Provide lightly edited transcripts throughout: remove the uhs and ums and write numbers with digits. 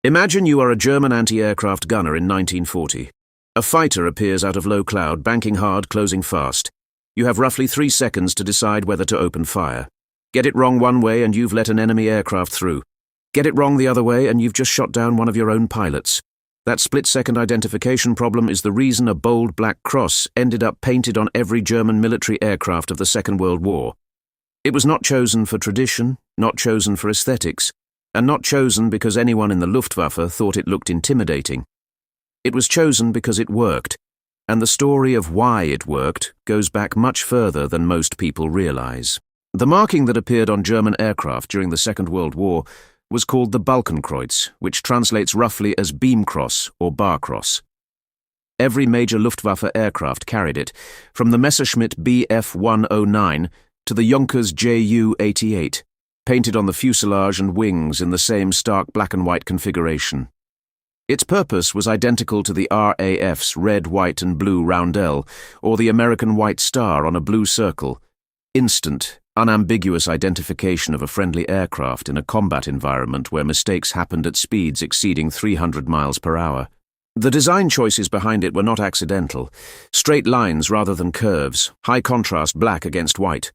Imagine you are a German anti-aircraft gunner in 1940. A fighter appears out of low cloud, banking hard, closing fast. You have roughly 3 seconds to decide whether to open fire. Get it wrong one way and you've let an enemy aircraft through. Get it wrong the other way and you've just shot down one of your own pilots. That split-second identification problem is the reason a bold black cross ended up painted on every German military aircraft of the Second World War. It was not chosen for tradition, not chosen for aesthetics, and not chosen because anyone in the Luftwaffe thought it looked intimidating. It was chosen because it worked, and the story of why it worked goes back much further than most people realize. The marking that appeared on German aircraft during the Second World War was called the Balkenkreuz, which translates roughly as beam cross or bar cross. Every major Luftwaffe aircraft carried it, from the Messerschmitt Bf 109 to the Junkers Ju 88. Painted on the fuselage and wings in the same stark black and white configuration. Its purpose was identical to the RAF's red, white and blue roundel, or the American White Star on a blue circle. Instant, unambiguous identification of a friendly aircraft in a combat environment where mistakes happened at speeds exceeding 300 miles per hour. The design choices behind it were not accidental. Straight lines rather than curves, high contrast black against white.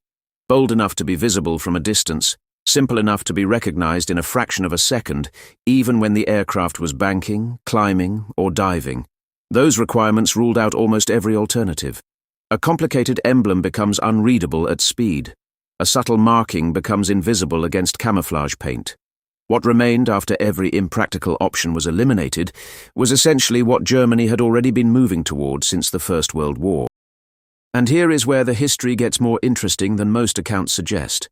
Bold enough to be visible from a distance. Simple enough to be recognized in a fraction of a second, even when the aircraft was banking, climbing, or diving. Those requirements ruled out almost every alternative. A complicated emblem becomes unreadable at speed. A subtle marking becomes invisible against camouflage paint. What remained after every impractical option was eliminated was essentially what Germany had already been moving toward since the First World War. And here is where the history gets more interesting than most accounts suggest.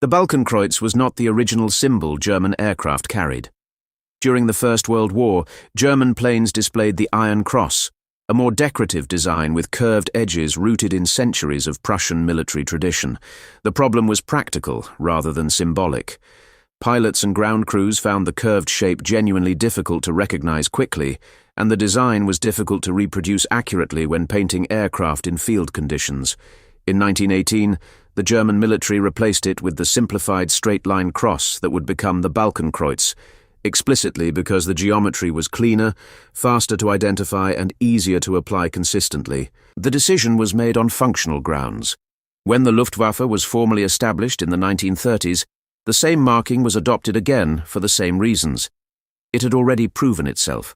The Balkenkreuz was not the original symbol German aircraft carried. During the First World War, German planes displayed the Iron Cross, a more decorative design with curved edges rooted in centuries of Prussian military tradition. The problem was practical rather than symbolic. Pilots and ground crews found the curved shape genuinely difficult to recognize quickly, and the design was difficult to reproduce accurately when painting aircraft in field conditions. In 1918, the German military replaced it with the simplified straight-line cross that would become the Balkenkreuz, explicitly because the geometry was cleaner, faster to identify and easier to apply consistently. The decision was made on functional grounds. When the Luftwaffe was formally established in the 1930s, the same marking was adopted again for the same reasons. It had already proven itself.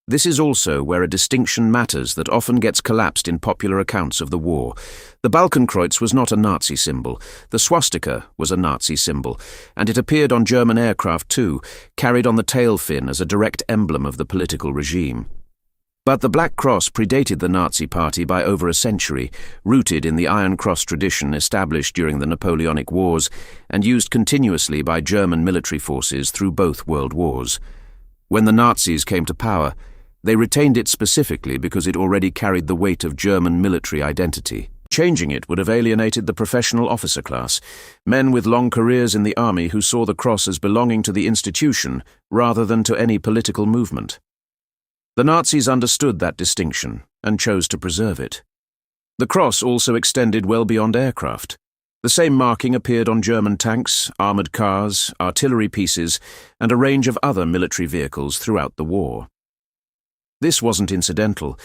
This is also where a distinction matters that often gets collapsed in popular accounts of the war. The Balkenkreuz was not a Nazi symbol. The swastika was a Nazi symbol, and it appeared on German aircraft too, carried on the tail fin as a direct emblem of the political regime. But the Black Cross predated the Nazi Party by over a century, rooted in the Iron Cross tradition established during the Napoleonic Wars and used continuously by German military forces through both world wars. When the Nazis came to power, they retained it specifically because it already carried the weight of German military identity. Changing it would have alienated the professional officer class, men with long careers in the army who saw the cross as belonging to the institution rather than to any political movement. The Nazis understood that distinction and chose to preserve it. The cross also extended well beyond aircraft. The same marking appeared on German tanks, armored cars, artillery pieces, and a range of other military vehicles throughout the war. This wasn't incidental.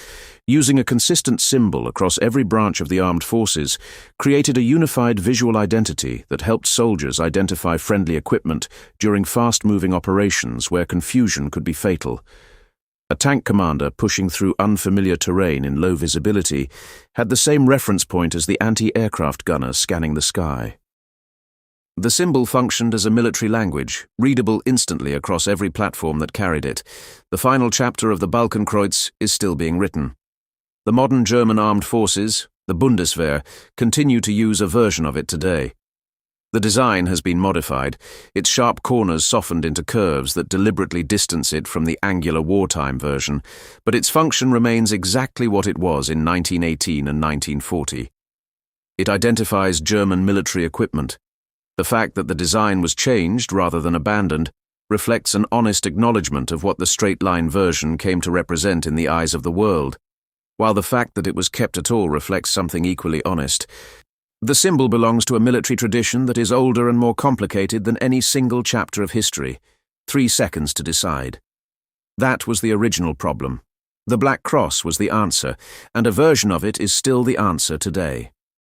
Using a consistent symbol across every branch of the armed forces created a unified visual identity that helped soldiers identify friendly equipment during fast-moving operations where confusion could be fatal. A tank commander pushing through unfamiliar terrain in low visibility had the same reference point as the anti-aircraft gunner scanning the sky. The symbol functioned as a military language, readable instantly across every platform that carried it. The final chapter of the Balkenkreuz is still being written. The modern German armed forces, the Bundeswehr, continue to use a version of it today. The design has been modified, its sharp corners softened into curves that deliberately distance it from the angular wartime version, but its function remains exactly what it was in 1918 and 1940. It identifies German military equipment. The fact that the design was changed rather than abandoned reflects an honest acknowledgement of what the straight-line version came to represent in the eyes of the world, while the fact that it was kept at all reflects something equally honest. The symbol belongs to a military tradition that is older and more complicated than any single chapter of history. 3 seconds to decide. That was the original problem. The Black Cross was the answer, and a version of it is still the answer today.